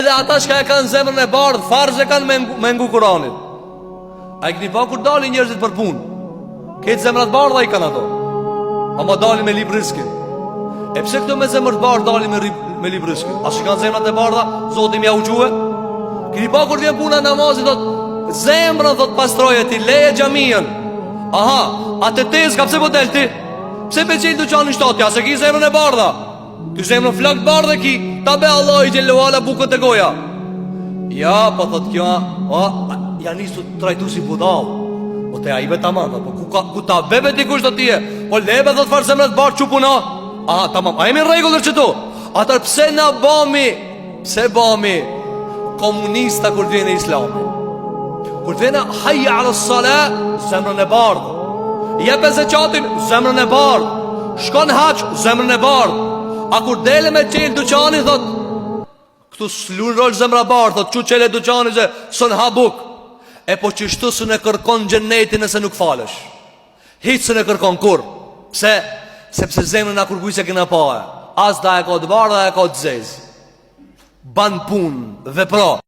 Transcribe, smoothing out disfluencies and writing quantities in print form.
Dhe ata shka e kanë zemrën e bardh, farz e kanë me ngu Kuranit. A i këni pa kur dalin njerëzit për pun, këtë zemrat bardha i kanë ato, ama dalin me lip riskin. E pse këto me zemrët bardh dalin me lip riskin? A që kanë zemrat e bardha, Zotim ja u quhe? Këni pa kur vjen puna namazit, thot zemrën, thot pastroje ti, leje gjamien. Aha, a të tez ka pse po del ti? Pse pe qelë të qanë në shtatja, se ki zemrën e bardha. Ty zemrën flakt bardhe ki, ta be Allah i gjelluala bukët e goja. Ja, po thot kjo, ja nisu të trajtu si budal. Po te a i beta man, po ku ta bebe t'i kush të tje? Po lebe dhët farë zemrët bardh që puna. Aha, tamam, a jemi në regullër që tu? Atër pse na bami komunista kur t'vjene islami? Kur t'vjene hajja alë sala, zemrën e bardh. Jepe zeqatin, zemrën e bardh. Shkon haq, zemrën e bardh. A kur dele me qelë duqani, thot këtu s'lun rol zemra bardh, thot që qele duqani që sën ha buk. E po qështu së në kërkon gjennetin nëse nuk falesh. Hitë së në kërkon kur. Pse? Sepse zemrën a kur kujse këna pahe. As da e ka të bardh, da e ka të zez. Ban pun, vepro.